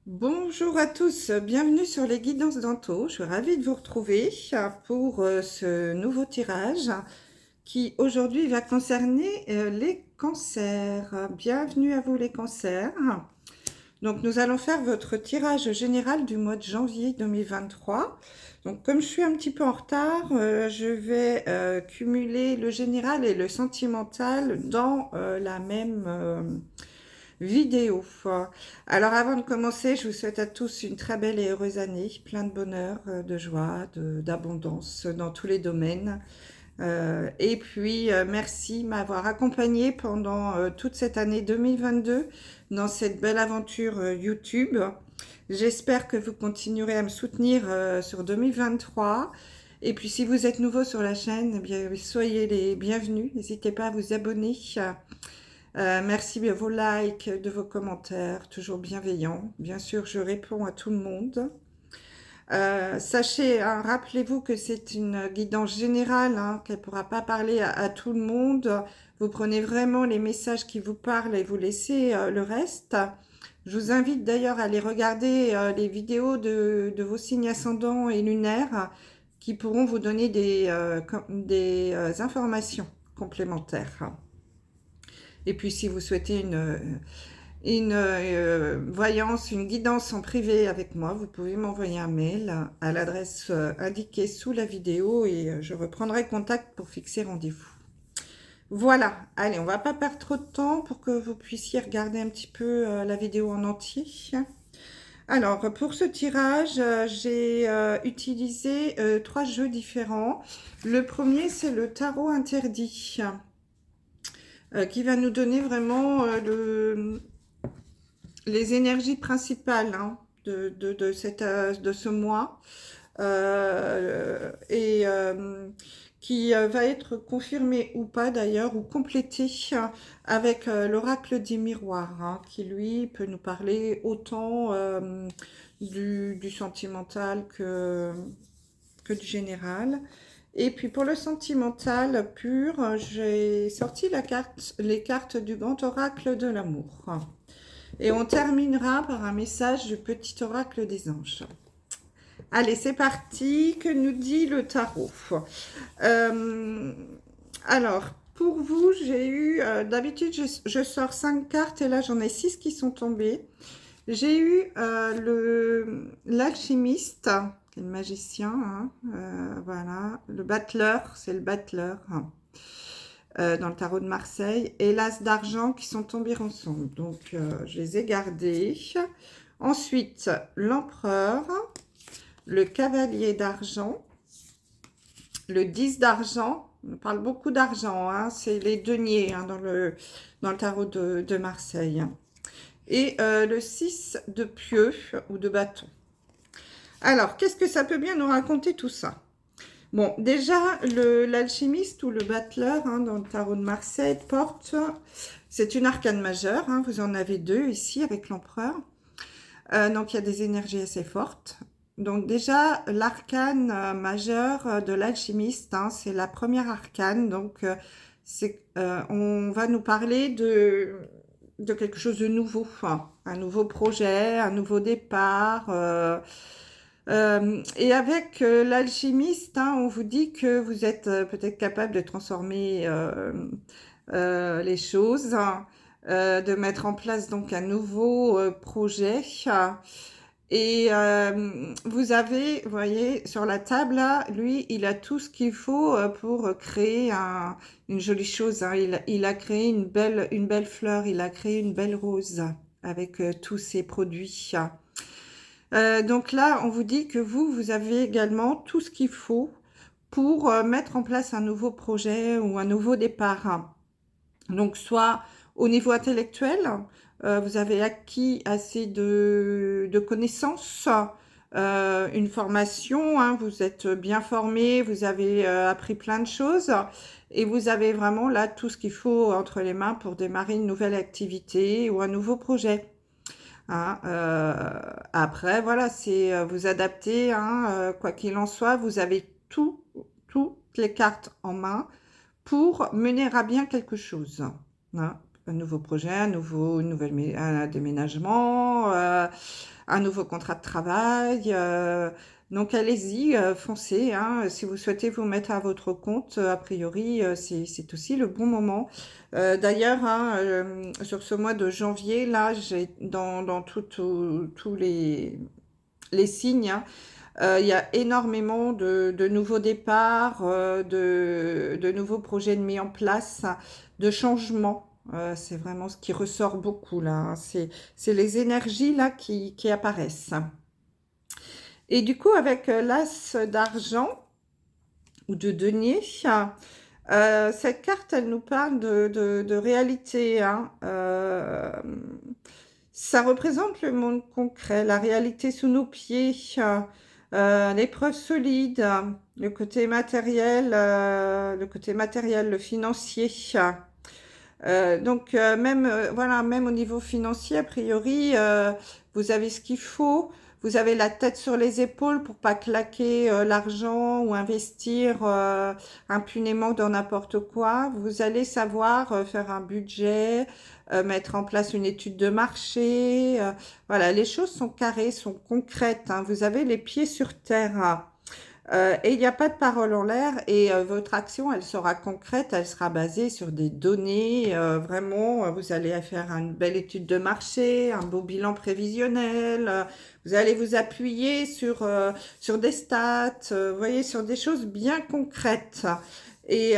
Bonjour à tous, bienvenue sur les guidances d'Anto. Je suis ravie de vous retrouver pour ce nouveau tirage qui aujourd'hui va concerner les cancers. Bienvenue à vous les cancers. Donc nous allons faire votre tirage général du mois de janvier 2023. Donc comme je suis un petit peu en retard, je vais cumuler le général et le sentimental dans la même vidéo. Alors avant de commencer, je vous souhaite à tous une très belle et heureuse année, plein de bonheur, de joie, d'abondance dans tous les domaines. Et puis, merci de m'avoir accompagné pendant toute cette année 2022 dans cette belle aventure YouTube. J'espère que vous continuerez à me soutenir sur 2023. Et puis, si vous êtes nouveau sur la chaîne, eh bien, soyez les bienvenus. N'hésitez pas à vous abonner. Merci de vos likes, de vos commentaires, toujours bienveillants. Bien sûr, je réponds à tout le monde. Sachez, hein, rappelez-vous que c'est une guidance générale, hein, qu'elle ne pourra pas parler à tout le monde. Vous prenez vraiment les messages qui vous parlent et vous laissez le reste. Je vous invite d'ailleurs à aller regarder les vidéos de vos signes ascendants et lunaires qui pourront vous donner des informations complémentaires. Et puis si vous souhaitez une voyance, une guidance en privé avec moi, vous pouvez m'envoyer un mail à l'adresse indiquée sous la vidéo et je reprendrai contact pour fixer rendez-vous. Voilà, allez, on va pas perdre trop de temps pour que vous puissiez regarder un petit peu la vidéo en entier. Alors, pour ce tirage, j'ai utilisé 3 jeux différents. Le premier, c'est le tarot interdit, qui va nous donner vraiment les énergies principales, hein, de ce mois, et qui va être confirmé ou pas d'ailleurs, ou complété avec l'oracle des miroirs, hein, qui lui peut nous parler autant du sentimental que du général. Et puis pour le sentimental pur, j'ai sorti les cartes du grand oracle de l'amour. Et on terminera par un message du petit oracle des anges. Allez, c'est parti. Que nous dit le tarot? euh, Alors, pour vous, j'ai eu... d'habitude, je sors 5 cartes et là, j'en ai 6 qui sont tombées. J'ai eu l'alchimiste, le magicien, hein, voilà. Le battleur, c'est le battleur. Dans le tarot de Marseille, et l'as d'argent qui sont tombés ensemble. Donc, je les ai gardés. Ensuite, l'empereur, le cavalier d'argent, le 10 d'argent. On parle beaucoup d'argent, hein, c'est les deniers, hein, dans le tarot de Marseille. Et le 6 de pieux ou de bâton. Alors, qu'est-ce que ça peut bien nous raconter tout ça? Bon, déjà, l'alchimiste ou le battleur, hein, dans le tarot de Marseille porte, c'est une arcane majeure, hein, vous en avez 2 ici avec l'empereur, donc il y a des énergies assez fortes. Donc déjà, l'arcane majeure de l'alchimiste, hein, c'est la première arcane, donc on va nous parler de quelque chose de nouveau, hein, un nouveau projet, un nouveau départ, et avec l'alchimiste, hein, on vous dit que vous êtes peut-être capable de transformer les choses, hein, de mettre en place donc un nouveau projet. Et vous avez, vous voyez, sur la table, là, lui, il a tout ce qu'il faut pour créer une jolie chose, hein. Il a créé une belle fleur, il a créé une belle rose avec tous ses produits. Donc là, on vous dit que vous avez également tout ce qu'il faut pour mettre en place un nouveau projet ou un nouveau départ. Donc soit au niveau intellectuel, vous avez acquis assez de connaissances, une formation, hein, vous êtes bien formé, vous avez appris plein de choses et vous avez vraiment là tout ce qu'il faut entre les mains pour démarrer une nouvelle activité ou un nouveau projet. Hein, après, voilà, c'est vous adapter, hein, quoi qu'il en soit, vous avez toutes les cartes en main pour mener à bien quelque chose. Hein. un nouveau projet, un déménagement, un nouveau contrat de travail. Donc allez-y, foncez, hein. Si vous souhaitez vous mettre à votre compte, a priori, c'est aussi le bon moment. D'ailleurs, hein, sur ce mois de janvier, là, j'ai dans tous les signes, hein, il y a énormément de nouveaux départs, de nouveaux projets mis en place, de changements. C'est vraiment ce qui ressort beaucoup là, hein. C'est les énergies là qui apparaissent. Et du coup, avec l'as d'argent ou de denier, cette carte, elle nous parle de réalité, hein. Ça représente le monde concret, la réalité sous nos pieds, l'épreuve solide, le côté matériel, le financier. Donc même voilà, même au niveau financier, a priori, vous avez ce qu'il faut. Vous avez la tête sur les épaules pour pas claquer l'argent ou investir impunément dans n'importe quoi. Vous allez savoir faire un budget, mettre en place une étude de marché. Voilà, les choses sont carrées, sont concrètes, hein. Vous avez les pieds sur terre. Et il n'y a pas de parole en l'air et votre action, elle sera concrète, elle sera basée sur des données. Vraiment, vous allez faire une belle étude de marché, un beau bilan prévisionnel. Vous allez vous appuyer sur des stats, vous voyez, sur des choses bien concrètes. Et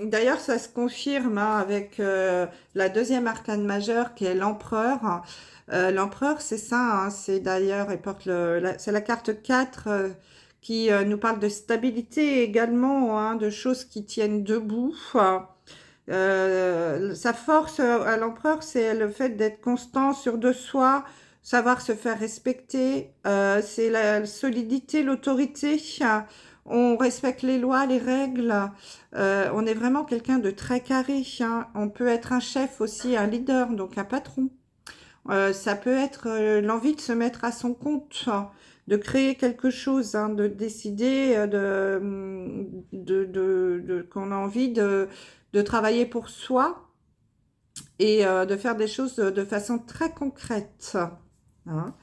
d'ailleurs, ça se confirme hein, avec la deuxième arcane majeure qui est l'empereur. L'empereur, c'est ça, hein, c'est d'ailleurs, c'est la carte 4 qui nous parle de stabilité également, hein, de choses qui tiennent debout. Sa force à l'empereur, c'est le fait d'être constant, sûr de soi, savoir se faire respecter. C'est la solidité, l'autorité. On respecte les lois, les règles. On est vraiment quelqu'un de très carré, hein. On peut être un chef aussi, un leader, donc un patron. Ça peut être l'envie de se mettre à son compte, de créer quelque chose, hein, de décider qu'on a envie de travailler pour soi et de faire des choses de façon très concrète, hein.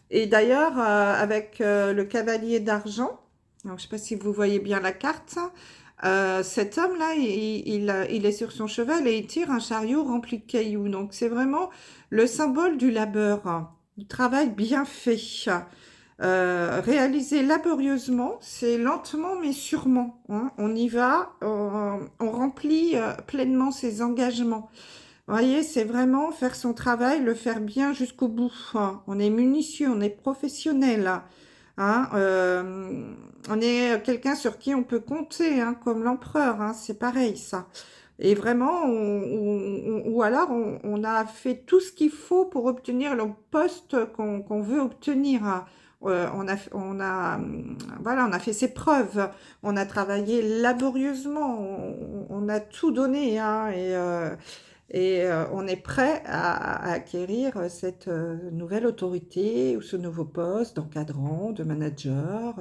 Et d'ailleurs, avec le cavalier d'argent, alors, je ne sais pas si vous voyez bien la carte, cet homme-là, il est sur son cheval et il tire un chariot rempli de cailloux. Donc, c'est vraiment le symbole du labeur, hein, du travail bien fait. Réalisé laborieusement, c'est lentement mais sûrement, hein. On y va, on remplit pleinement ses engagements. Vous voyez, c'est vraiment faire son travail, le faire bien jusqu'au bout, hein. On est minutieux, on est professionnel, hein. On est quelqu'un sur qui on peut compter, hein, comme l'empereur, hein, c'est pareil ça. Et vraiment, ou alors on a fait tout ce qu'il faut pour obtenir le poste qu'on veut obtenir, hein. Voilà, on a fait ses preuves, on a travaillé laborieusement, on a tout donné, hein, et on est prêt à acquérir cette nouvelle autorité ou ce nouveau poste d'encadrant, de manager,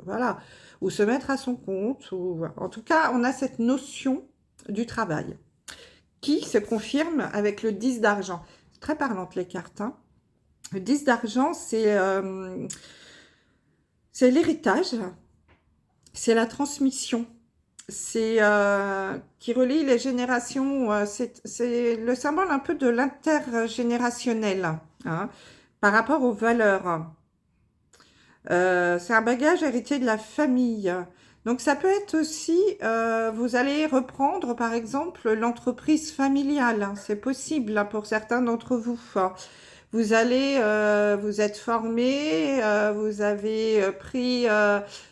voilà, ou se mettre à son compte. En tout cas, on a cette notion du travail qui se confirme avec le 10 d'argent. C'est très parlante les cartes, hein. Le 10 d'argent, c'est l'héritage, c'est la transmission. C'est qui relie les générations. C'est le symbole un peu de l'intergénérationnel, hein, par rapport aux valeurs. C'est un bagage hérité de la famille. Donc ça peut être aussi, vous allez reprendre par exemple l'entreprise familiale, hein. C'est possible hein, pour certains d'entre vous. Vous allez, vous êtes formé, vous avez pris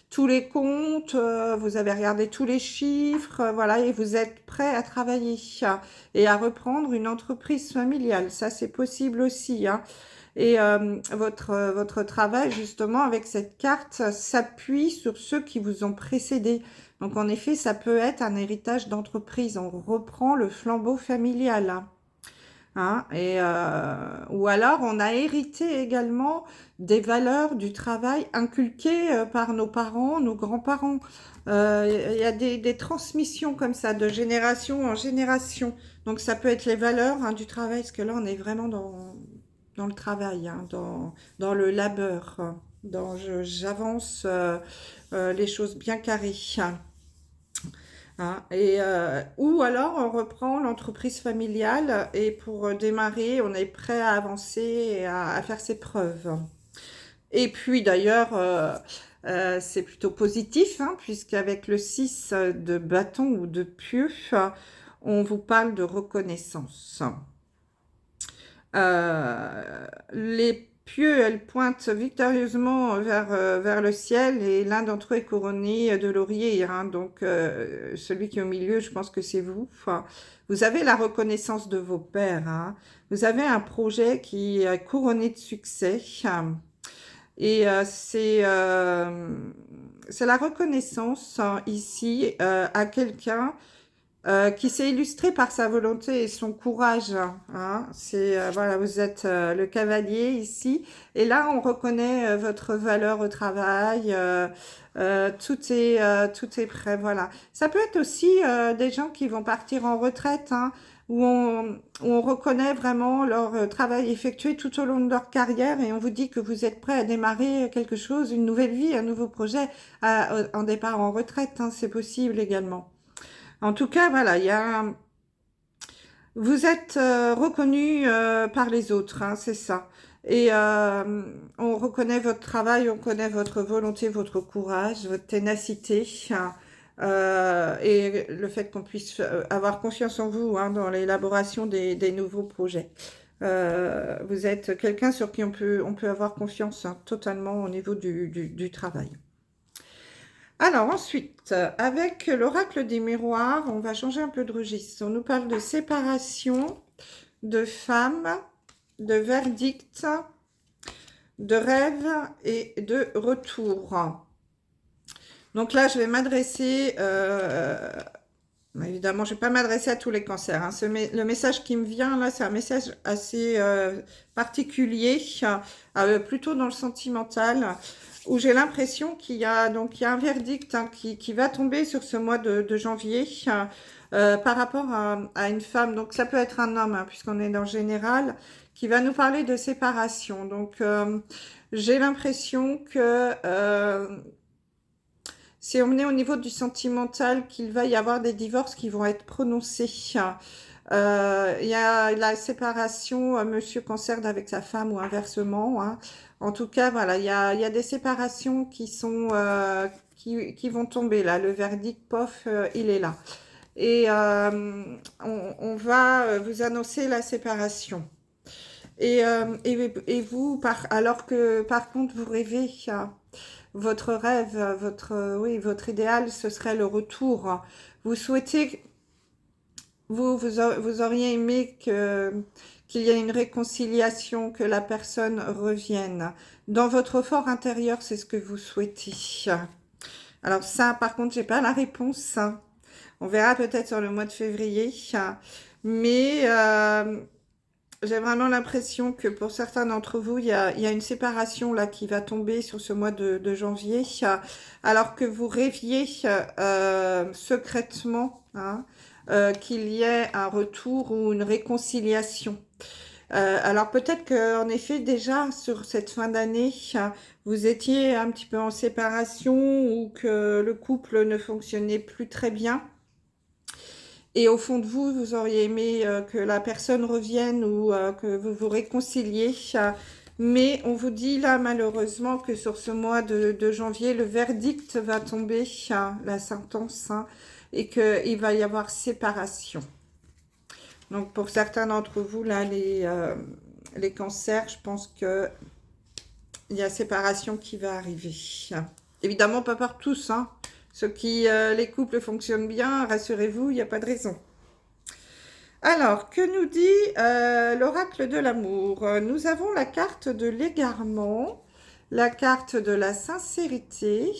tous les comptes, vous avez regardé tous les chiffres, voilà, et vous êtes prêt à travailler et à reprendre une entreprise familiale. Ça, c'est possible aussi, hein. Et votre travail, justement, avec cette carte, s'appuie sur ceux qui vous ont précédé. Donc, en effet, ça peut être un héritage d'entreprise. On reprend le flambeau familial, hein. hein, ou alors on a hérité également des valeurs du travail inculquées par nos parents, nos grands-parents. Il y a des transmissions comme ça, de génération en génération. Donc ça peut être les valeurs hein, du travail, parce que là on est vraiment dans le travail, hein, dans le labeur, j'avance les choses bien carrées. Hein, ou alors on reprend l'entreprise familiale et pour démarrer, on est prêt à avancer et à faire ses preuves. Et puis d'ailleurs, c'est plutôt positif, hein, puisqu'avec le 6 de bâton ou de pieu, on vous parle de reconnaissance. Les pieux, elles pointent victorieusement vers le ciel et l'un d'entre eux est couronné de laurier. Hein, donc, celui qui est au milieu, je pense que c'est vous. Enfin, vous avez la reconnaissance de vos pairs. Hein. Vous avez un projet qui est couronné de succès. Et c'est la reconnaissance hein, ici à quelqu'un qui s'est illustré par sa volonté et son courage. Hein. Voilà, vous êtes le cavalier ici, et là on reconnaît votre valeur au travail. Tout est prêt. Voilà. Ça peut être aussi des gens qui vont partir en retraite, hein, où on reconnaît vraiment leur travail effectué tout au long de leur carrière, et on vous dit que vous êtes prêt à démarrer quelque chose, une nouvelle vie, un nouveau projet en départ en retraite. Hein, c'est possible également. En tout cas, voilà, vous êtes reconnu par les autres, hein, c'est ça. Et on reconnaît votre travail, on connaît votre volonté, votre courage, votre ténacité, hein, et le fait qu'on puisse avoir confiance en vous hein, dans l'élaboration des nouveaux projets. Vous êtes quelqu'un sur qui on peut avoir confiance hein, totalement au niveau du travail. Alors ensuite, avec l'oracle des miroirs, on va changer un peu de registre. On nous parle de séparation, de femme, de verdict, de rêve et de retour. Donc là, je vais m'adresser, évidemment, je ne vais pas m'adresser à tous les cancers. Hein. Le message qui me vient là, c'est un message assez particulier, plutôt dans le sentimental, où j'ai l'impression qu'il y a un verdict hein, qui va tomber sur ce mois de janvier par rapport à une femme. Donc ça peut être un homme, hein, puisqu'on est dans le général, qui va nous parler de séparation. Donc j'ai l'impression que si on est au niveau du sentimental, qu'il va y avoir des divorces qui vont être prononcés. Il y a la séparation, monsieur concerne avec sa femme ou inversement. Hein. En tout cas, voilà, il y a des séparations qui sont qui vont tomber là. Le verdict, pof, il est là. Et on va vous annoncer la séparation. Et vous, alors que par contre vous rêvez, votre rêve, votre idéal, ce serait le retour. Vous souhaitez vous auriez aimé qu'il y ait une réconciliation, que la personne revienne. Dans votre fort intérieur, c'est ce que vous souhaitez. Alors ça, par contre, j'ai pas la réponse. Hein. On verra peut-être sur le mois de février. Mais j'ai vraiment l'impression que pour certains d'entre vous, il y a une séparation là qui va tomber sur ce mois de janvier, alors que vous rêviez secrètement hein, qu'il y ait un retour ou une réconciliation. Alors peut-être qu'en effet déjà sur cette fin d'année, vous étiez un petit peu en séparation ou que le couple ne fonctionnait plus très bien. Et au fond de vous, vous auriez aimé que la personne revienne ou que vous vous réconciliez. Mais on vous dit là, malheureusement, que sur ce mois de janvier, le verdict va tomber, la sentence, hein, et qu'il va y avoir séparation. Donc, pour certains d'entre vous, là, les cancers, je pense qu'il y a séparation qui va arriver. Évidemment, pas par tous, hein. Ceux qui, les couples fonctionnent bien, rassurez-vous, il n'y a pas de raison. Alors, que nous dit l'oracle de l'amour? Nous avons la carte de l'égarement, la carte de la sincérité,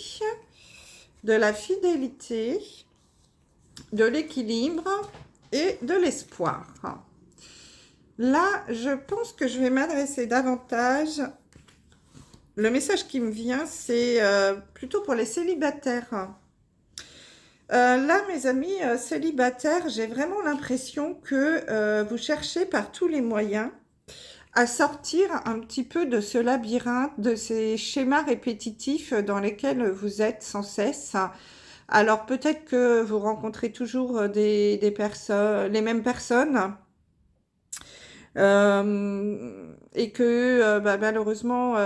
de la fidélité, de l'équilibre et de l'espoir. Là, je pense que je vais m'adresser davantage. Le message qui me vient, c'est plutôt pour les célibataires. Là, mes amis célibataires, j'ai vraiment l'impression que vous cherchez par tous les moyens à sortir un petit peu de ce labyrinthe, de ces schémas répétitifs dans lesquels vous êtes sans cesse. Alors peut-être que vous rencontrez toujours des personnes, les mêmes personnes, et que bah, malheureusement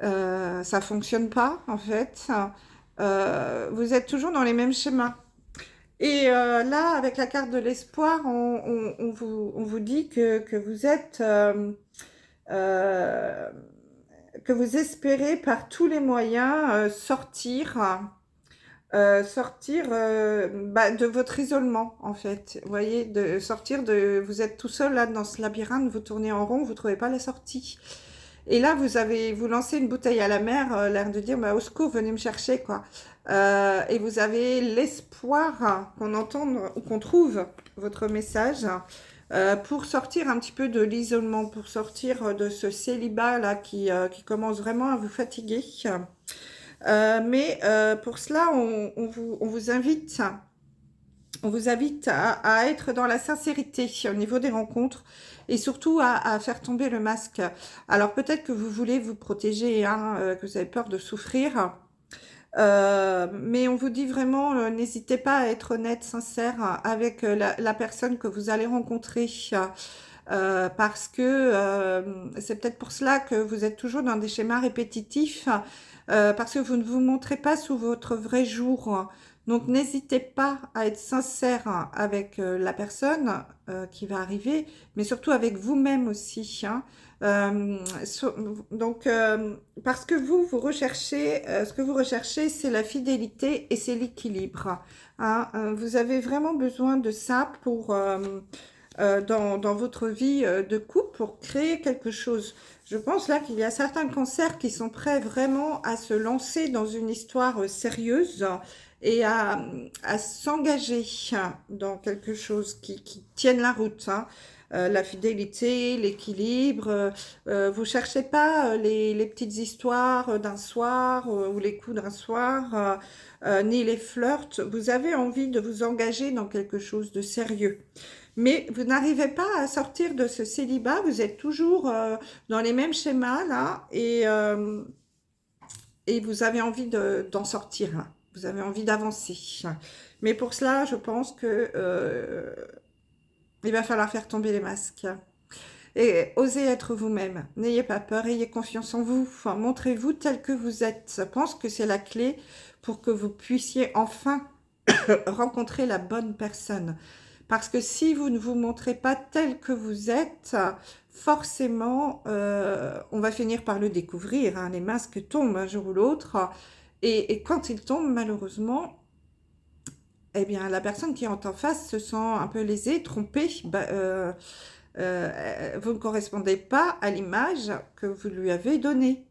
ça fonctionne pas en fait. Vous êtes toujours dans les mêmes schémas. Et là, avec la carte de l'espoir, on vous dit que vous êtes, euh, que vous espérez par tous les moyens sortir bah, de votre isolement, en fait. Vous voyez, de sortir de... Vous êtes tout seul là dans ce labyrinthe, vous tournez en rond, vous trouvez pas la sortie. Et là, vous lancez une bouteille à la mer, l'air de dire, bah, au secours, venez me chercher, quoi. Et vous avez l'espoir qu'on entende ou qu'on trouve votre message pour sortir un petit peu de l'isolement, pour sortir de ce célibat là qui commence vraiment à vous fatiguer. Mais pour cela, on vous invite. On vous invite à être dans la sincérité au niveau des rencontres et surtout à faire tomber le masque. Alors peut-être que vous voulez vous protéger, hein, que vous avez peur de souffrir, mais on vous dit vraiment, n'hésitez pas à être honnête, sincère avec la personne que vous allez rencontrer. Parce que c'est peut-être pour cela que vous êtes toujours dans des schémas répétitifs, parce que vous ne vous montrez pas sous votre vrai jour. Donc n'hésitez pas à être sincère avec la personne qui va arriver, mais surtout avec vous-même aussi. Hein. Donc, parce que vous recherchez, ce que vous recherchez, c'est la fidélité et c'est l'équilibre. Hein. Vous avez vraiment besoin de ça pour dans votre vie de couple pour créer quelque chose. Je pense là qu'il y a certains cancers qui sont prêts vraiment à se lancer dans une histoire sérieuse et à s'engager dans quelque chose qui tienne la route. Hein. La fidélité, l'équilibre. Vous cherchez pas les petites histoires d'un soir ou les coups d'un soir, ni les flirts. Vous avez envie de vous engager dans quelque chose de sérieux. Mais vous n'arrivez pas à sortir de ce célibat, vous êtes toujours dans les mêmes schémas là, et vous avez envie d'en sortir, hein. Vous avez envie d'avancer. Mais pour cela, je pense que il va falloir faire tomber les masques. Et osez être vous-même. N'ayez pas peur, ayez confiance en vous. Enfin, montrez-vous tel que vous êtes. Je pense que c'est la clé pour que vous puissiez enfin rencontrer la bonne personne. Parce que si vous ne vous montrez pas tel que vous êtes, forcément, on va finir par le découvrir. Hein. Les masques tombent un jour ou l'autre. Et quand ils tombent, malheureusement, eh bien, la personne qui est en face se sent un peu lésée, trompée. Vous ne correspondez pas à l'image que vous lui avez donnée.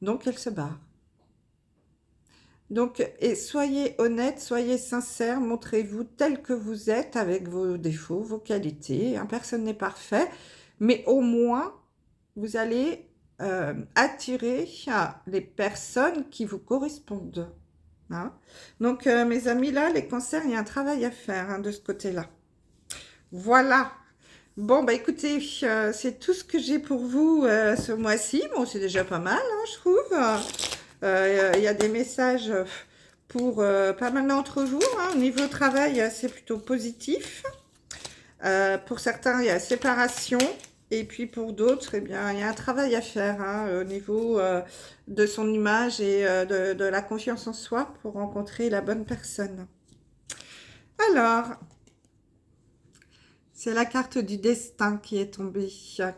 Donc, elle se barre. Donc, et soyez honnête, soyez sincère, montrez-vous tel que vous êtes avec vos défauts, vos qualités. Hein, personne n'est parfait, mais au moins, vous allez attirer les personnes qui vous correspondent. Hein. Donc, mes amis, là, les cancers, il y a un travail à faire hein, de ce côté-là. Voilà. Bon, bah écoutez, c'est tout ce que j'ai pour vous ce mois-ci. Bon, c'est déjà pas mal, hein, je trouve. Il y a des messages pour pas mal d'entre vous. Hein. Au niveau travail, c'est plutôt positif. Pour certains, il y a séparation. Et puis pour d'autres, eh bien, il y a un travail à faire hein, au niveau de son image et de la confiance en soi pour rencontrer la bonne personne. Alors, c'est la carte du destin qui est tombée,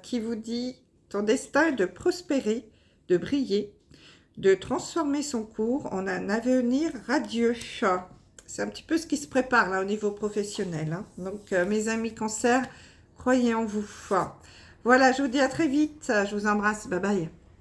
qui vous dit « Ton destin est de prospérer, de briller, de transformer son cours en un avenir radieux. » C'est un petit peu ce qui se prépare là au niveau professionnel. Hein. Donc, mes amis cancer, croyez en vous. Voilà, je vous dis à très vite. Je vous embrasse. Bye bye.